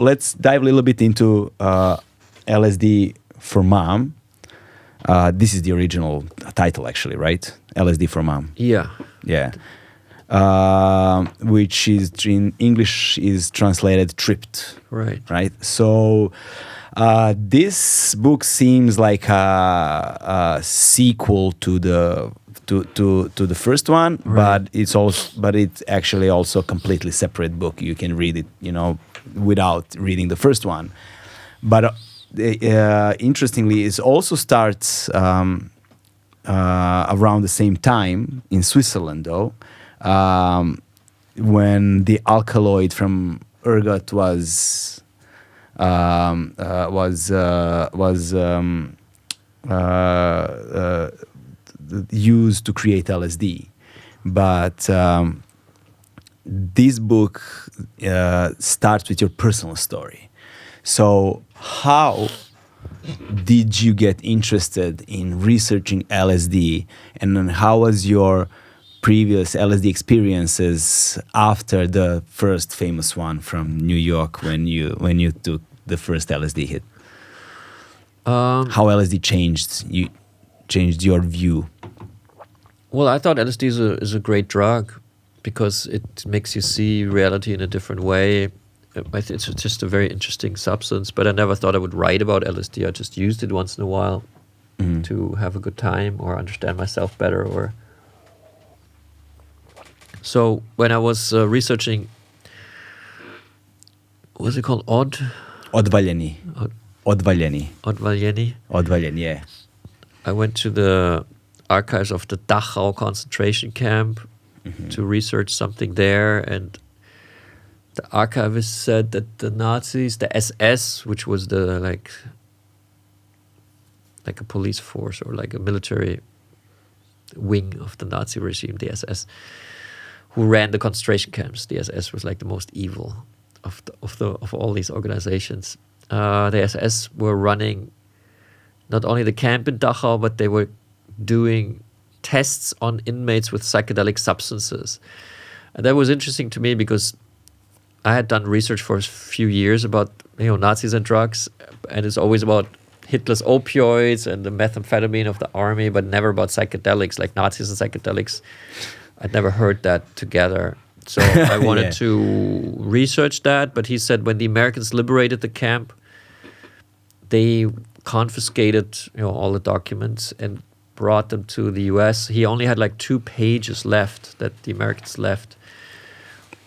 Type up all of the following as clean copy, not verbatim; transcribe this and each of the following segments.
let's dive a little bit into LSD for Mom. This is the original title, actually, right? LSD for Mom. Yeah. Yeah. Which is in English is translated tripped. Right. Right. So this book seems like a sequel to the first one, Right. but it's actually also a completely separate book. You can read it, without reading the first one. But interestingly, it also starts around the same time in Switzerland, though, when the alkaloid from ergot was used to create LSD. But this book starts with your personal story. So how did you get interested in researching LSD, and then how was your previous LSD experiences after the first famous one from New York when you took the first LSD hit? How LSD changed your view? Well, I thought LSD is a great drug because it makes you see reality in a different way. It's just a very interesting substance, but I never thought I would write about LSD. I just used it once in a while to have a good time or understand myself better. So when I was researching, what's it called? Odvaljeni. Odvaljeni. Odvaljeni, yeah. I went to the archives of the Dachau concentration camp to research something there, and the archivist said that the Nazis, the SS, which was the like a police force or like a military wing of the Nazi regime, the SS, who ran the concentration camps. The SS was like the most evil of all these organizations. The SS were running not only the camp in Dachau, but they were doing tests on inmates with psychedelic substances. And that was interesting to me because I had done research for a few years about Nazis and drugs, and it's always about Hitler's opioids and the methamphetamine of the army, but never about psychedelics, like Nazis and psychedelics. I'd never heard that together. So I wanted to research that, but he said when the Americans liberated the camp, they confiscated all the documents and brought them to the US. He only had like 2 pages left that the Americans left.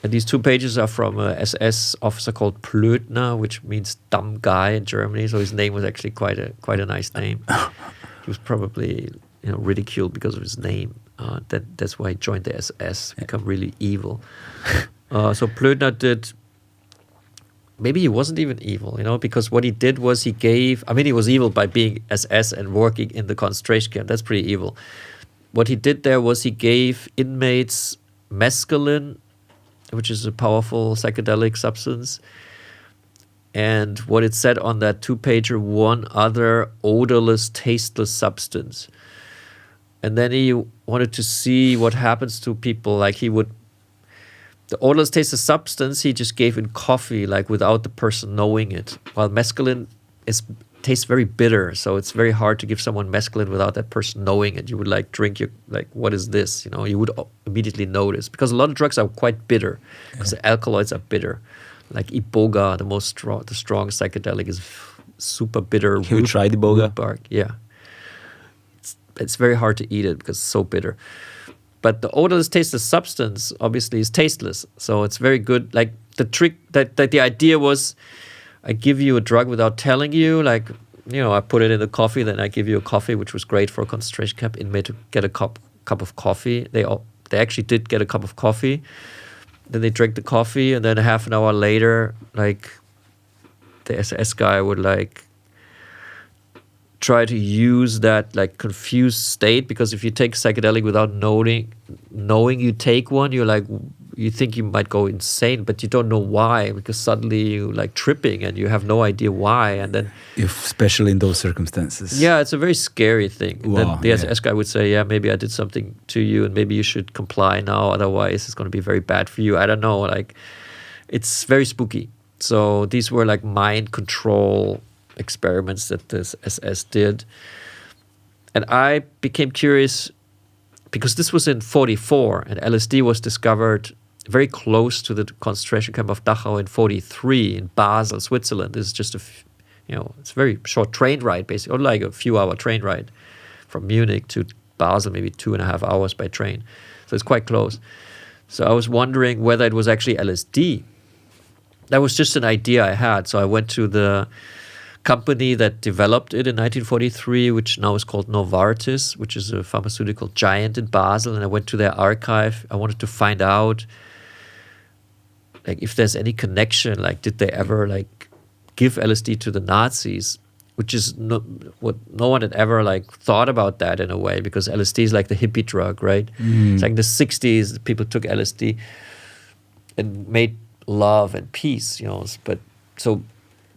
And these 2 pages are from an SS officer called Plötner, which means dumb guy in Germany. So his name was actually quite a nice name. He was probably ridiculed because of his name. That's why he joined the SS, become really evil. So Plötner did. Maybe he wasn't even evil, because what he did was he was evil by being SS and working in the concentration camp. That's pretty evil. What he did there was he gave inmates mescaline, which is a powerful psychedelic substance. And what it said on that 2-pager, one other odorless, tasteless substance. And then he wanted to see what happens to people. Like the odorless, tasteless substance, he just gave in coffee, like without the person knowing it. While mescaline tastes very bitter. So it's very hard to give someone mescaline without that person knowing it. You would drink what is this? You would immediately notice, because a lot of drugs are quite bitter because the alkaloids are bitter. Like iboga, the strongest psychedelic, is super bitter. Have you tried iboga? Bark. Yeah. It's very hard to eat it because it's so bitter. But the odorless, tasteless substance obviously is tasteless. So it's very good. Like the trick, that the idea was, I give you a drug without telling you. Like, I put it in the coffee, then I give you a coffee, which was great for a concentration camp inmate to get a cup of coffee. They actually did get a cup of coffee. Then they drank the coffee, and then half an hour later, like the SS guy would try to use that confused state, because if you take psychedelic without knowing you take one, you think you might go insane, but you don't know why, because suddenly you tripping and you have no idea why, and then especially in those circumstances. Yeah, it's a very scary thing. Wow, then the SS guy would say, yeah, maybe I did something to you and maybe you should comply now, otherwise it's going to be very bad for you. I don't know, it's very spooky. So these were like mind control experiments that this SS did. And I became curious because this was in 1944, and LSD was discovered very close to the concentration camp of Dachau in 1943 in Basel, Switzerland. This is just it's a very short train ride, basically, or like a few-hour train ride from Munich to Basel, maybe 2.5 hours by train. So it's quite close. So I was wondering whether it was actually LSD. That was just an idea I had. So I went to the company that developed it in 1943, which now is called Novartis, which is a pharmaceutical giant in Basel. And I went to their archive. I wanted to find out, like, if there's any connection. Like, did they ever like give LSD to the Nazis? Which is what no one had ever like thought about that in a way, because LSD is like the hippie drug, right? It's like in the 60s, people took LSD and made love and peace, But so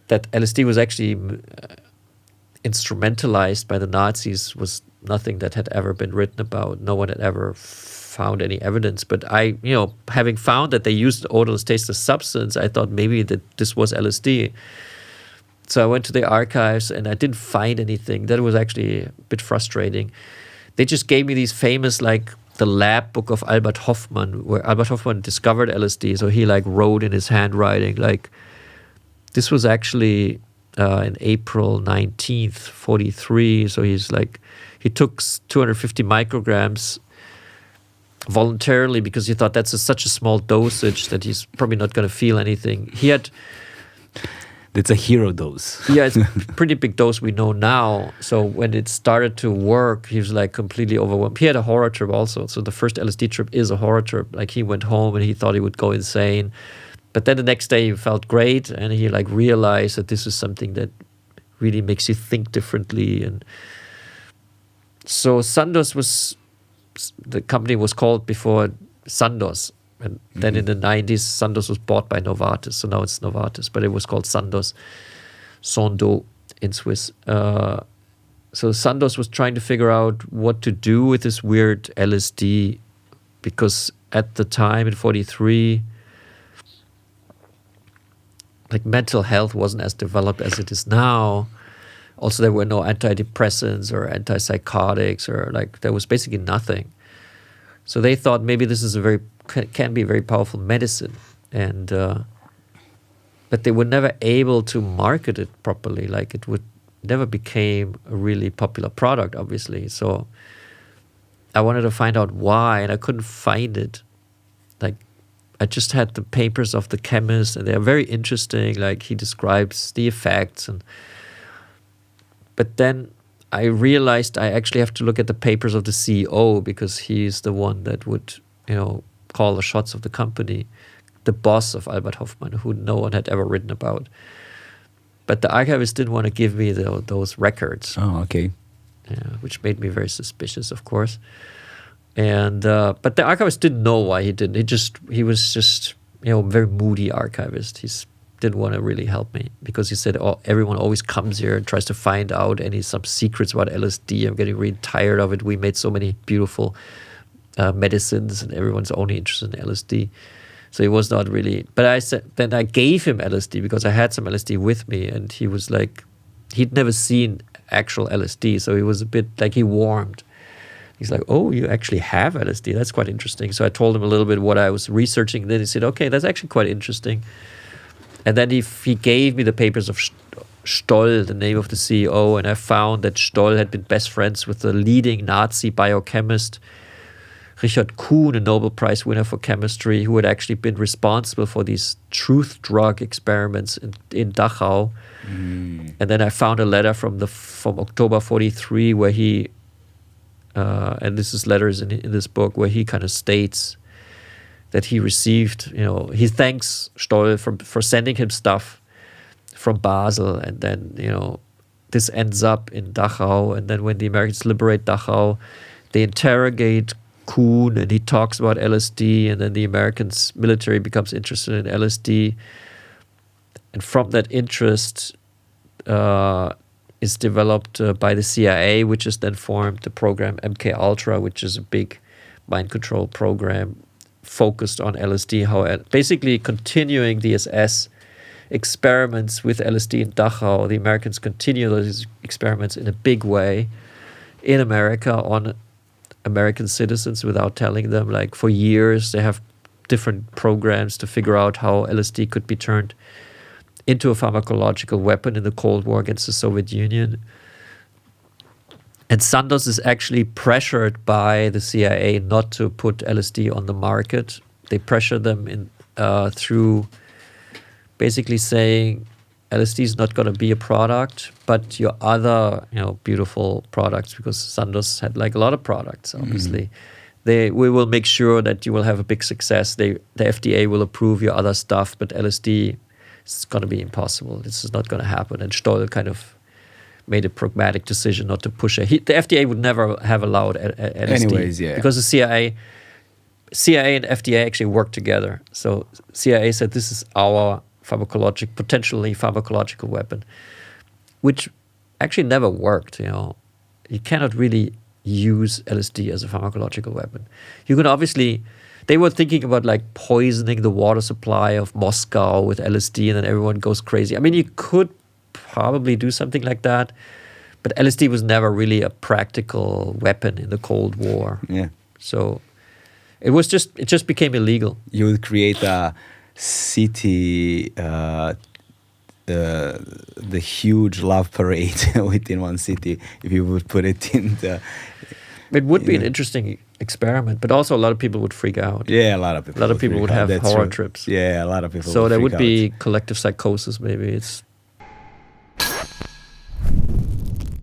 that LSD was actually instrumentalized by the Nazis was nothing that had ever been written about. No one had ever found any evidence. But I, having found that they used odorless, tasteless substance, I thought maybe that this was LSD. So I went to the archives and I didn't find anything. That was actually a bit frustrating. They just gave me these famous, like, the lab book of Albert Hofmann, where Albert Hofmann discovered LSD. So he like wrote in his handwriting, like, this was actually in April 19th, 1943. So he's like, he took 250 micrograms voluntarily because he thought that's such a small dosage that he's probably not going to feel anything. He had... It's a hero dose. Yeah, it's a pretty big dose we know now. So when it started to work, he was like completely overwhelmed. He had a horror trip also. So the first LSD trip is a horror trip. Like, he went home and he thought he would go insane. But then the next day he felt great, and he like realized that this is something that really makes you think differently. And so Sandoz the company was called before Sandoz. And then in the 90s, Sandoz was bought by Novartis. So now it's Novartis, but it was called Sandoz in Swiss. So Sandoz was trying to figure out what to do with this weird LSD, because at the time in 1943, like, mental health wasn't as developed as it is now. Also, there were no antidepressants or antipsychotics, or like, there was basically nothing. So they thought maybe this is can be a very powerful medicine, and but they were never able to market it properly. Like, it never became a really popular product, obviously. So I wanted to find out why, and I couldn't find it. Like, I just had the papers of the chemist, and they're very interesting. Like, he describes the effects, but then I realized I actually have to look at the papers of the CEO, because he's the one that would, call the shots of the company, the boss of Albert Hofmann, who no one had ever written about. But the archivist didn't want to give me those records. Oh, okay. Yeah, which made me very suspicious, of course. And but the archivist didn't know why he didn't. He was just very moody archivist. He didn't want to really help me, because he said, "Oh, everyone always comes here and tries to find out some secrets about LSD. I'm getting really tired of it. We made so many beautiful medicines, and everyone's only interested in LSD." So he was not really. But then I gave him LSD because I had some LSD with me, and he was like, he'd never seen actual LSD, so he was a bit like, he warmed. He's like, "Oh, you actually have LSD? That's quite interesting." So I told him a little bit what I was researching. And then he said, "Okay, that's actually quite interesting." And then he gave me the papers of Stoll, the name of the CEO, and I found that Stoll had been best friends with the leading Nazi biochemist Richard Kuhn, a Nobel Prize winner for chemistry, who had actually been responsible for these truth drug experiments in Dachau. And then I found a letter from October 1943 where he, and this is letters in this book, where he kind of states that he received, he thanks Stoll for sending him stuff from Basel, and then, this ends up in Dachau, and then when the Americans liberate Dachau, they interrogate Kuhn, and he talks about LSD, and then the Americans military becomes interested in LSD, and from that interest is developed by the CIA, which is then formed the program MK Ultra, which is a big mind control program focused on LSD, basically continuing the SS experiments with LSD in Dachau. The Americans continue those experiments in a big way in America on American citizens without telling them. Like for years, they have different programs to figure out how LSD could be turned into a pharmacological weapon in the Cold War against the Soviet Union. And Sandoz is actually pressured by the CIA not to put LSD on the market. They pressure them in through basically saying LSD is not going to be a product, but your other, beautiful products, because Sandoz had like a lot of products, obviously. We will make sure that you will have a big success. The FDA will approve your other stuff, but LSD is going to be impossible. This is not going to happen. And Stoll kind of made a pragmatic decision not to push it. The FDA would never have allowed LSD. Anyways, yeah. Because the CIA and FDA actually worked together. So CIA said this is our potentially pharmacological weapon, which actually never worked. You cannot really use LSD as a pharmacological weapon. You can obviously, they were thinking about like poisoning the water supply of Moscow with LSD and then everyone goes crazy. I mean, you could probably do something like that, but LSD was never really a practical weapon in the Cold War. Yeah. So it just became illegal. You would create a city, the huge love parade within one city if you would put it in the... It would be an interesting experiment, but also a lot of people would freak out. Yeah, a lot of people. Would have horror trips. Yeah, a lot of people. So there would freak be collective psychosis. Maybe it's